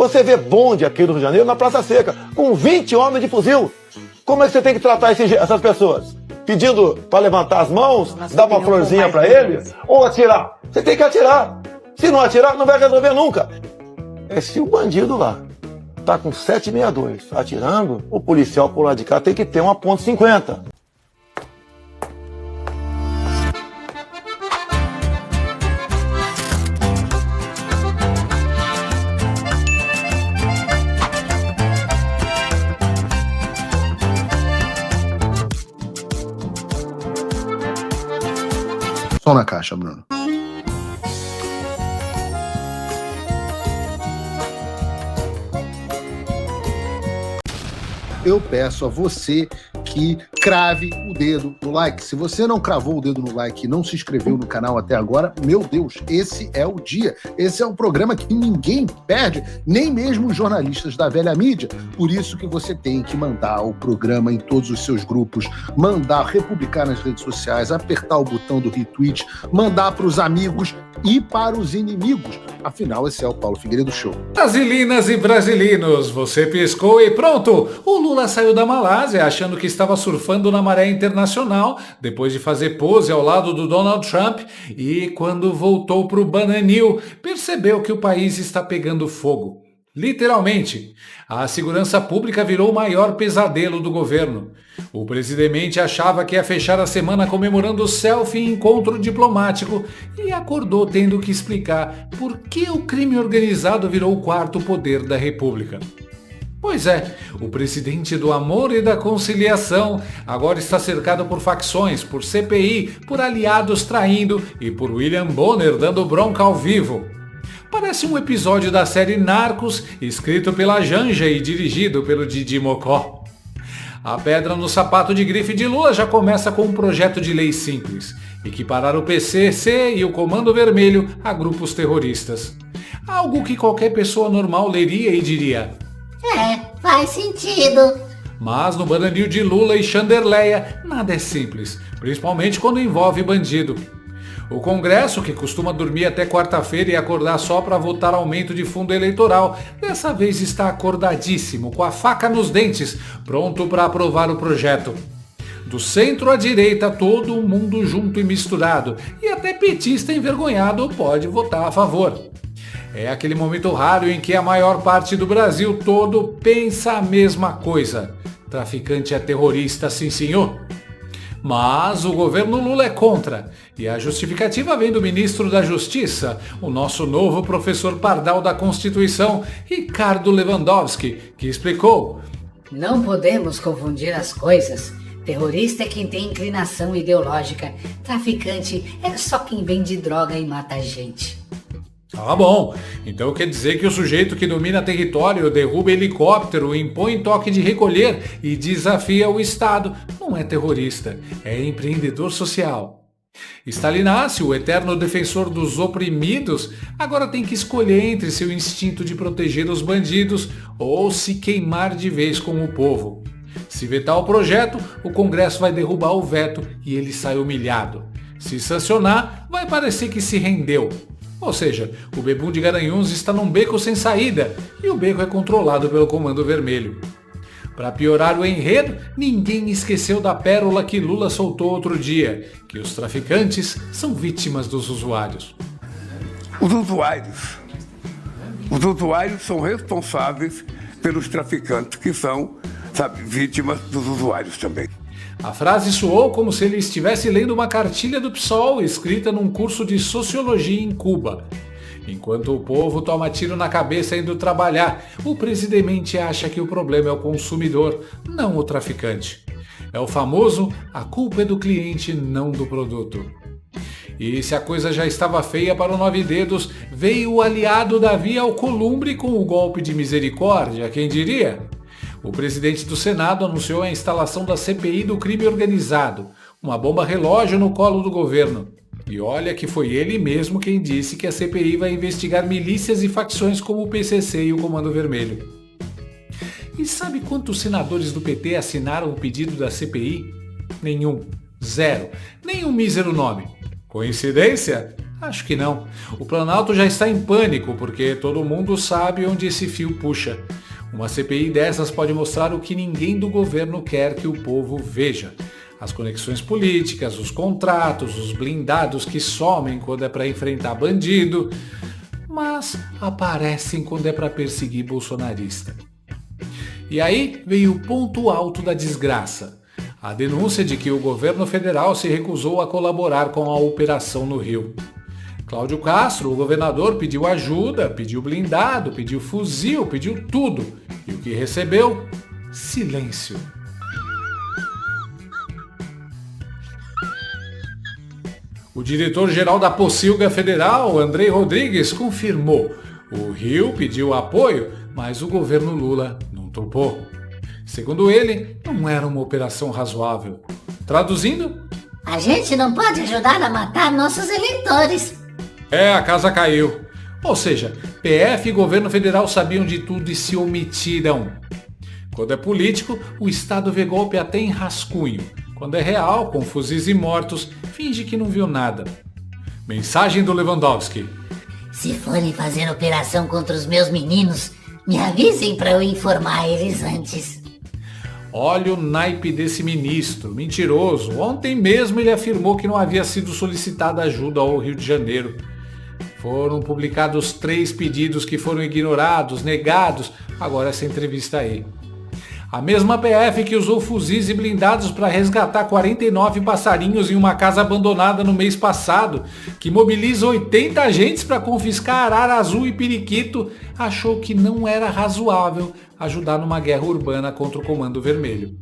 Você vê bonde aqui no Rio de Janeiro, na Praça Seca, com 20 homens de fuzil. Como é que você tem que tratar essas pessoas? Pedindo para levantar as mãos, dar uma florzinha para ele, ou atirar? Você tem que atirar. Se não atirar, não vai resolver nunca. Se o bandido lá tá com 7,62 atirando, o policial por lá de cá tem que ter uma .50. Só na caixa, Bruno. Eu peço a você que crave o dedo no like. Se você não cravou o dedo no like e não se inscreveu no canal até agora, meu Deus, esse é o dia. Esse é um programa que ninguém perde, nem mesmo os jornalistas da velha mídia. Por isso que você tem que mandar o programa em todos os seus grupos, mandar, republicar nas redes sociais, apertar o botão do retweet, mandar para os amigos e para os inimigos. Afinal, esse é o Paulo Figueiredo Show. Brasilinas e brasilinos, você piscou e pronto! O Lula saiu da Malásia achando que estava surfando na maré internacional depois de fazer pose ao lado do Donald Trump e quando voltou para o Bananil, percebeu que o país está pegando fogo. Literalmente, a segurança pública virou o maior pesadelo do governo. O presidente achava que ia fechar a semana comemorando o selfie em encontro diplomático e acordou tendo que explicar por que o crime organizado virou o quarto poder da República. Pois é, o presidente do amor e da conciliação agora está cercado por facções, por CPI, por aliados traindo e por William Bonner dando bronca ao vivo. Parece um episódio da série Narcos, escrito pela Janja e dirigido pelo Didi Mocó. A pedra no sapato de grife de Lula já começa com um projeto de lei simples, equiparar o PCC e o Comando Vermelho a grupos terroristas. Algo que qualquer pessoa normal leria e diria: faz sentido. Mas no Bananil de Lula e Chanderleia, nada é simples, principalmente quando envolve bandido. O Congresso, que costuma dormir até quarta-feira e acordar só para votar aumento de fundo eleitoral, dessa vez está acordadíssimo, com a faca nos dentes, pronto para aprovar o projeto. Do centro à direita, todo mundo junto e misturado, e até petista envergonhado pode votar a favor. É aquele momento raro em que a maior parte do Brasil todo pensa a mesma coisa. Traficante é terrorista, sim senhor. Mas o governo Lula é contra, e a justificativa vem do ministro da Justiça, o nosso novo professor pardal da Constituição, Ricardo Lewandowski, que explicou: não podemos confundir as coisas. Terrorista é quem tem inclinação ideológica. Traficante é só quem vende droga e mata gente. Ah, bom. Então quer dizer que o sujeito que domina território, derruba helicóptero, impõe toque de recolher e desafia o Estado não é terrorista, é empreendedor social. Stalinácio, o eterno defensor dos oprimidos, agora tem que escolher entre seu instinto de proteger os bandidos ou se queimar de vez com o povo. Se vetar o projeto, o Congresso vai derrubar o veto e ele sai humilhado. Se sancionar, vai parecer que se rendeu. Ou seja, o bebum de Garanhuns está num beco sem saída e o beco é controlado pelo Comando Vermelho. Para piorar o enredo, ninguém esqueceu da pérola que Lula soltou outro dia, que os traficantes são vítimas dos usuários. Os usuários são responsáveis pelos traficantes, que são, vítimas dos usuários também. A frase soou como se ele estivesse lendo uma cartilha do PSOL escrita num curso de sociologia em Cuba. Enquanto o povo toma tiro na cabeça indo trabalhar, o presidente acha que o problema é o consumidor, não o traficante. É o famoso "a culpa é do cliente, não do produto". E se a coisa já estava feia para o Nove Dedos, veio o aliado Davi Alcolumbre com o golpe de misericórdia, quem diria? O presidente do Senado anunciou a instalação da CPI do crime organizado, uma bomba relógio no colo do governo. E olha que foi ele mesmo quem disse que a CPI vai investigar milícias e facções como o PCC e o Comando Vermelho. E sabe quantos senadores do PT assinaram o pedido da CPI? Nenhum. Zero. Nem um mísero nome. Coincidência? Acho que não. O Planalto já está em pânico, porque todo mundo sabe onde esse fio puxa. Uma CPI dessas pode mostrar o que ninguém do governo quer que o povo veja. As conexões políticas, os contratos, os blindados que somem quando é para enfrentar bandido, mas aparecem quando é para perseguir bolsonarista. E aí veio o ponto alto da desgraça. A denúncia de que o governo federal se recusou a colaborar com a operação no Rio. Cláudio Castro, o governador, pediu ajuda, pediu blindado, pediu fuzil, pediu tudo. E o que recebeu? Silêncio. O diretor-geral da Pocilga Federal, Andrei Rodrigues, confirmou. O Rio pediu apoio, mas o governo Lula não topou. Segundo ele, não era uma operação razoável. Traduzindo, a gente não pode ajudar a matar nossos eleitores. A casa caiu. Ou seja, PF e governo federal sabiam de tudo e se omitiram. Quando é político, o Estado vê golpe até em rascunho. Quando é real, com fuzis e mortos, finge que não viu nada. Mensagem do Lewandowski. Se forem fazer operação contra os meus meninos, me avisem para eu informar eles antes. Olha o naipe desse ministro, mentiroso. Ontem mesmo ele afirmou que não havia sido solicitada ajuda ao Rio de Janeiro. Foram publicados 3 pedidos que foram ignorados, negados. Agora essa entrevista aí. A mesma PF que usou fuzis e blindados para resgatar 49 passarinhos em uma casa abandonada no mês passado, que mobiliza 80 agentes para confiscar arara azul e periquito, achou que não era razoável ajudar numa guerra urbana contra o Comando Vermelho.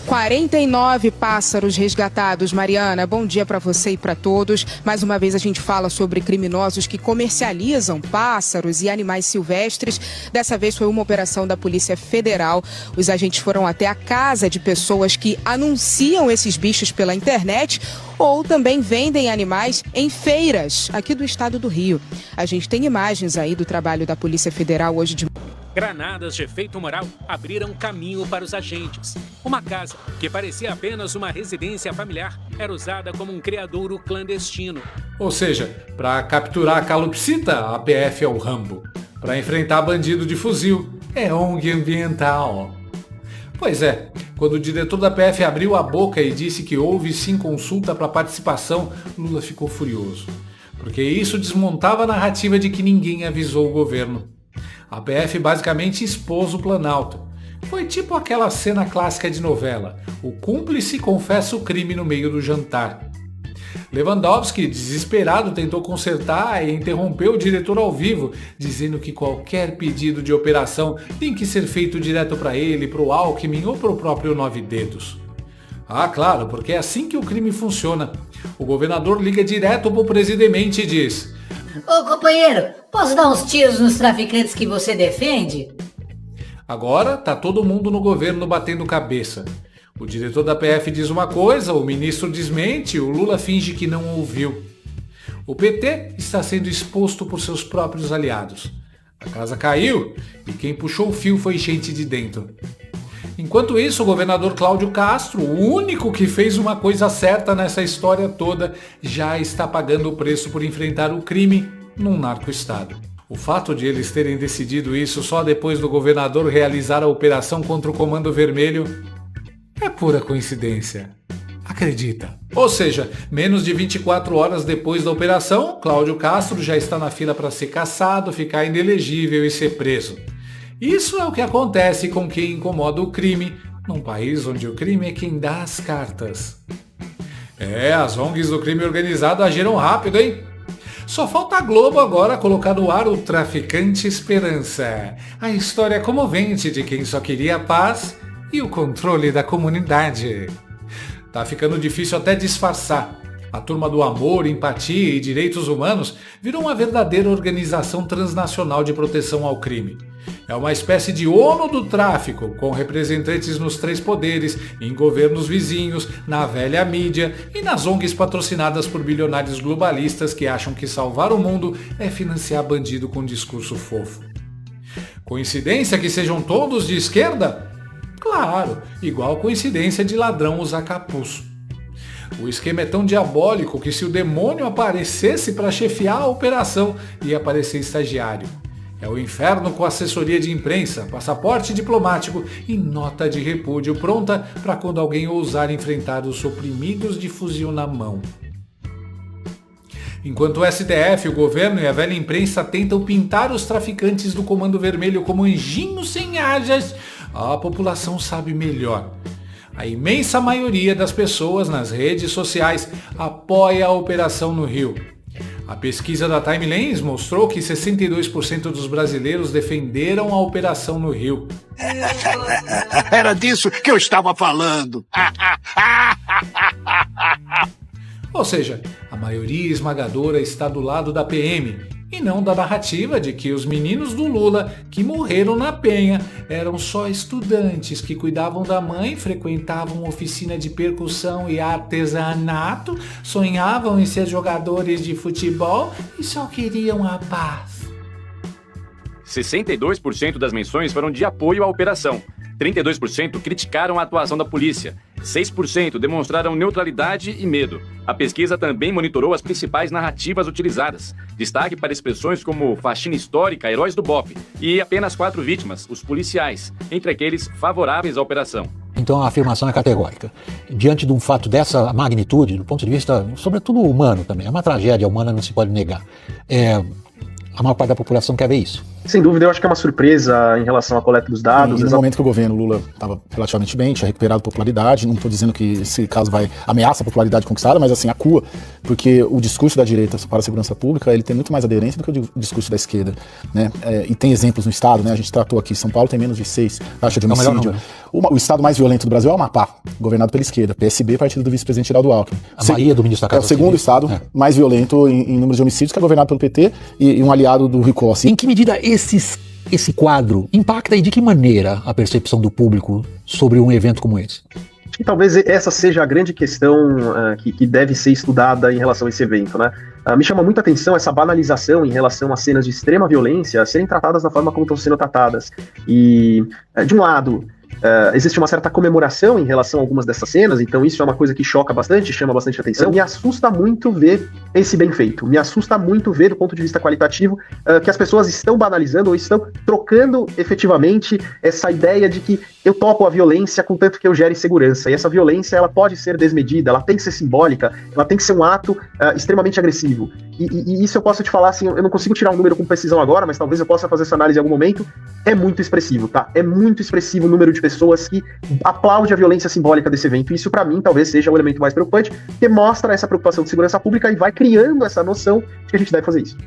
49 pássaros resgatados. Mariana, bom dia para você e para todos. Mais uma vez a gente fala sobre criminosos que comercializam pássaros e animais silvestres. Dessa vez foi uma operação da Polícia Federal. Os agentes foram até a casa de pessoas que anunciam esses bichos pela internet ou também vendem animais em feiras aqui do estado do Rio. A gente tem imagens aí do trabalho da Polícia Federal hoje de Granadas de efeito moral abriram caminho para os agentes. Uma casa, que parecia apenas uma residência familiar, era usada como um criadouro clandestino. Ou seja, para capturar a calopsita, a PF é o Rambo. Para enfrentar bandido de fuzil, é ONG ambiental. Pois é, quando o diretor da PF abriu a boca e disse que houve sim consulta para participação, Lula ficou furioso. Porque isso desmontava a narrativa de que ninguém avisou o governo. A PF basicamente expôs o Planalto. Foi tipo aquela cena clássica de novela. O cúmplice confessa o crime no meio do jantar. Lewandowski, desesperado, tentou consertar e interrompeu o diretor ao vivo, dizendo que qualquer pedido de operação tem que ser feito direto para ele, para o Alckmin ou para o próprio Nove Dedos. Ah, claro, porque é assim que o crime funciona. O governador liga direto para o presidente e diz: Ô companheiro, posso dar uns tiros nos traficantes que você defende? Agora tá todo mundo no governo batendo cabeça. O diretor da PF diz uma coisa, o ministro desmente, o Lula finge que não ouviu. O PT está sendo exposto por seus próprios aliados. A casa caiu e quem puxou o fio foi gente de dentro. Enquanto isso, o governador Cláudio Castro, o único que fez uma coisa certa nessa história toda, já está pagando o preço por enfrentar o crime num narco-estado. O fato de eles terem decidido isso só depois do governador realizar a operação contra o Comando Vermelho é pura coincidência. Acredita. Ou seja, menos de 24 horas depois da operação, Cláudio Castro já está na fila para ser cassado, ficar inelegível e ser preso. Isso é o que acontece com quem incomoda o crime, num país onde o crime é quem dá as cartas. As ONGs do crime organizado agiram rápido, hein? Só falta a Globo agora colocar no ar o Traficante Esperança. A história comovente de quem só queria a paz e o controle da comunidade. Tá ficando difícil até disfarçar. A turma do amor, empatia e direitos humanos virou uma verdadeira organização transnacional de proteção ao crime. É uma espécie de ONU do tráfico, com representantes nos 3 poderes, em governos vizinhos, na velha mídia e nas ONGs patrocinadas por bilionários globalistas que acham que salvar o mundo é financiar bandido com discurso fofo. Coincidência que sejam todos de esquerda? Claro, igual coincidência de ladrão usar capuz. O esquema é tão diabólico que se o demônio aparecesse para chefiar a operação, ia aparecer estagiário. É o inferno com assessoria de imprensa, passaporte diplomático e nota de repúdio pronta para quando alguém ousar enfrentar os oprimidos de fuzil na mão. Enquanto o STF, o governo e a velha imprensa tentam pintar os traficantes do Comando Vermelho como anjinhos sem asas, a população sabe melhor. A imensa maioria das pessoas nas redes sociais apoia a operação no Rio. A pesquisa da Time Lens mostrou que 62% dos brasileiros defenderam a operação no Rio. Era disso que eu estava falando. Ou seja, a maioria esmagadora está do lado da PM e não da narrativa de que os meninos do Lula que morreram na Penha eram só estudantes que cuidavam da mãe, frequentavam oficina de percussão e artesanato, sonhavam em ser jogadores de futebol e só queriam a paz. 62% das menções foram de apoio à operação. 32% criticaram a atuação da polícia. 6% demonstraram neutralidade e medo. A pesquisa também monitorou as principais narrativas utilizadas. Destaque para expressões como faxina histórica, heróis do BOPE. E apenas 4 vítimas, os policiais, entre aqueles favoráveis à operação. Então a afirmação é categórica. Diante de um fato dessa magnitude, do ponto de vista, sobretudo humano também, é uma tragédia humana, não se pode negar. A maior parte da população quer ver isso. Sem dúvida, eu acho que é uma surpresa em relação à coleta dos dados. E no momento que o governo Lula estava relativamente bem, tinha recuperado popularidade, não estou dizendo que esse caso vai ameaçar a popularidade conquistada, mas assim, acua, porque o discurso da direita para a segurança pública, ele tem muito mais aderência do que o discurso da esquerda, né? E tem exemplos no estado, né? A gente tratou aqui, São Paulo tem menos de 6 taxa de homicídio. O estado mais violento do Brasil é o Amapá, governado pela esquerda, PSB, partido do vice-presidente Geraldo Alckmin. A Bahia do ministro da Casa É o segundo estado mais violento em número de homicídios, que é governado pelo PT e um aliado do Rui Costa. Em que medida esse quadro impacta e de que maneira a percepção do público sobre um evento como esse? Acho que talvez essa seja a grande questão que deve ser estudada em relação a esse evento, né? Me chama muita atenção essa banalização em relação a cenas de extrema violência serem tratadas da forma como estão sendo tratadas. E, de um lado, existe uma certa comemoração em relação a algumas dessas cenas, então isso é uma coisa que choca bastante, chama bastante atenção. Me assusta muito ver esse bem feito, me assusta muito ver do ponto de vista qualitativo que as pessoas estão banalizando ou estão trocando efetivamente essa ideia de que eu topo a violência contanto que eu gere segurança, e essa violência ela pode ser desmedida, ela tem que ser simbólica, ela tem que ser um ato extremamente agressivo. E isso eu posso te falar assim, eu não consigo tirar um número com precisão agora, mas talvez eu possa fazer essa análise em algum momento. É muito expressivo, tá? É muito expressivo o número de pessoas que aplaudem a violência simbólica desse evento. Isso, pra mim, talvez seja o elemento mais preocupante, que mostra essa preocupação de segurança pública e vai criando essa noção de que a gente deve fazer isso.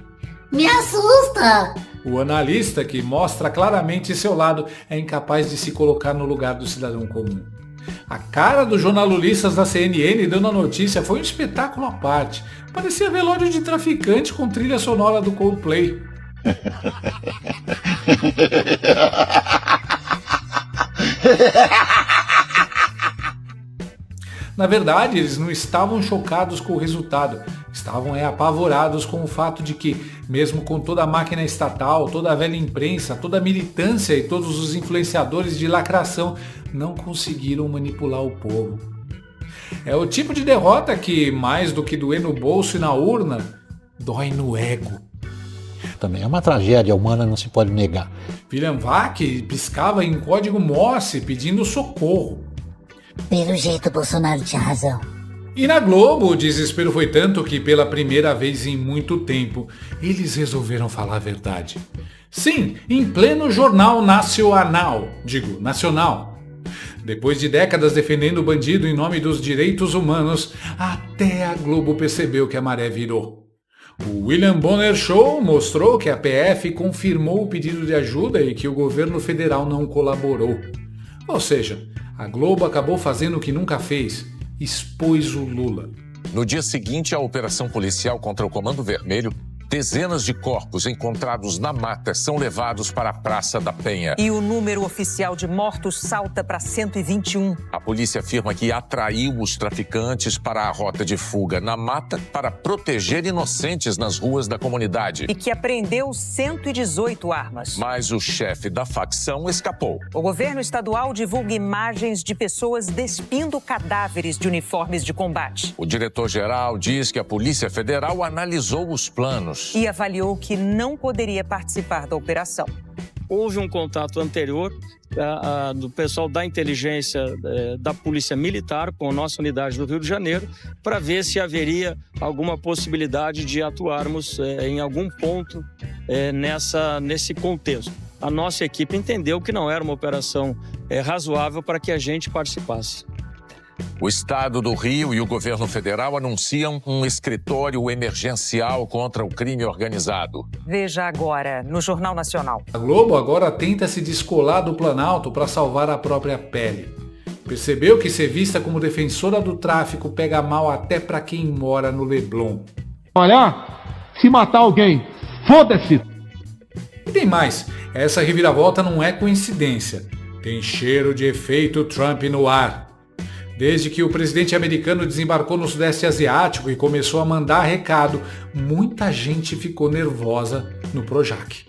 Me assusta! O analista, que mostra claramente seu lado, é incapaz de se colocar no lugar do cidadão comum. A cara dos jornalistas da CNN dando a notícia foi um espetáculo à parte. Parecia velório de traficante com trilha sonora do Coldplay. Na verdade, eles não estavam chocados com o resultado, estavam apavorados com o fato de que, mesmo com toda a máquina estatal, toda a velha imprensa, toda a militância e todos os influenciadores de lacração, não conseguiram manipular o povo. É o tipo de derrota que, mais do que doer no bolso e na urna, dói no ego. Também é uma tragédia humana, não se pode negar. William Vac piscava em código Morse pedindo socorro. Pelo jeito, Bolsonaro tinha razão. E na Globo, o desespero foi tanto que, pela primeira vez em muito tempo, eles resolveram falar a verdade. Sim, em pleno jornal nacional. Depois de décadas defendendo o bandido em nome dos direitos humanos, até a Globo percebeu que a maré virou. O William Bonner Show mostrou que a PF confirmou o pedido de ajuda e que o governo federal não colaborou. Ou seja, a Globo acabou fazendo o que nunca fez, expôs o Lula. No dia seguinte à operação policial contra o Comando Vermelho, Dezenas de corpos encontrados na mata são levados para a Praça da Penha. E o número oficial de mortos salta para 121. A polícia afirma que atraiu os traficantes para a rota de fuga na mata para proteger inocentes nas ruas da comunidade. E que apreendeu 118 armas. Mas o chefe da facção escapou. O governo estadual divulga imagens de pessoas despindo cadáveres de uniformes de combate. O diretor-geral diz que a Polícia Federal analisou os planos e avaliou que não poderia participar da operação. Houve um contato anterior do pessoal da inteligência da Polícia Militar com a nossa unidade do Rio de Janeiro para ver se haveria alguma possibilidade de atuarmos em algum ponto nesse contexto. A nossa equipe entendeu que não era uma operação razoável para que a gente participasse. O Estado do Rio e o governo federal anunciam um escritório emergencial contra o crime organizado. Veja agora no Jornal Nacional. A Globo agora tenta se descolar do Planalto para salvar a própria pele. Percebeu que ser vista como defensora do tráfico pega mal até para quem mora no Leblon. Olha, se matar alguém, foda-se! E tem mais, essa reviravolta não é coincidência. Tem cheiro de efeito Trump no ar. Desde que o presidente americano desembarcou no Sudeste Asiático e começou a mandar recado, muita gente ficou nervosa no Projac.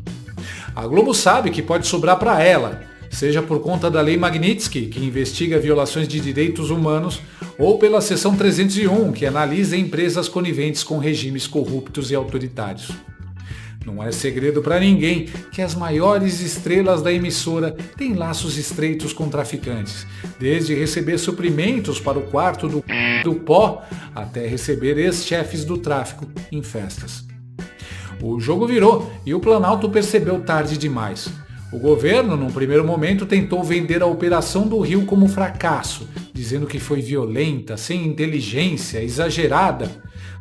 A Globo sabe que pode sobrar para ela, seja por conta da Lei Magnitsky, que investiga violações de direitos humanos, ou pela Seção 301, que analisa empresas coniventes com regimes corruptos e autoritários. Não é segredo para ninguém que as maiores estrelas da emissora têm laços estreitos com traficantes, desde receber suprimentos para o quarto do pó até receber ex-chefes do tráfico em festas. O jogo virou e o Planalto percebeu tarde demais. O governo, num primeiro momento, tentou vender a Operação do Rio como fracasso, dizendo que foi violenta, sem inteligência, exagerada.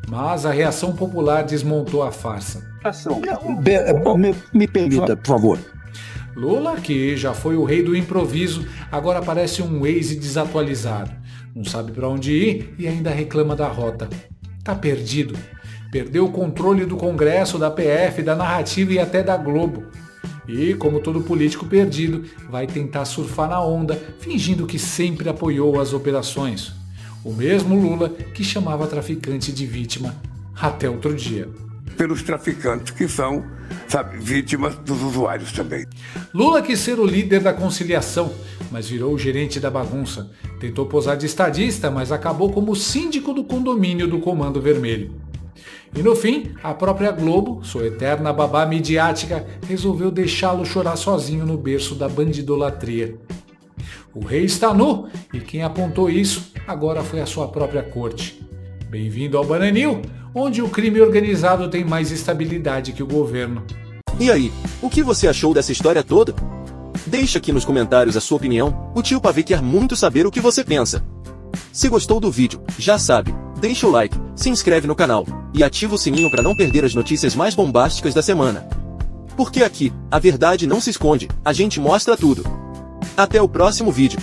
Mas a reação popular desmontou a farsa. Me permita, por favor. Lula, que já foi o rei do improviso, agora parece um Waze desatualizado. Não sabe para onde ir e ainda reclama da rota. Tá perdido. Perdeu o controle do Congresso, da PF, da narrativa e até da Globo. E, como todo político perdido, vai tentar surfar na onda, fingindo que sempre apoiou as operações. O mesmo Lula que chamava traficante de vítima até outro dia. Pelos traficantes que são, vítimas dos usuários também. Lula quis ser o líder da conciliação, mas virou o gerente da bagunça. Tentou posar de estadista, mas acabou como síndico do condomínio do Comando Vermelho. E no fim, a própria Globo, sua eterna babá midiática, resolveu deixá-lo chorar sozinho no berço da bandidolatria. O rei está nu e quem apontou isso agora foi a sua própria corte. Bem-vindo ao Bananil, onde o crime organizado tem mais estabilidade que o governo. E aí, o que você achou dessa história toda? Deixa aqui nos comentários a sua opinião, o tio Pavê quer muito saber o que você pensa. Se gostou do vídeo, já sabe, deixa o like, se inscreve no canal e ativa o sininho para não perder as notícias mais bombásticas da semana. Porque aqui, a verdade não se esconde, a gente mostra tudo. Até o próximo vídeo.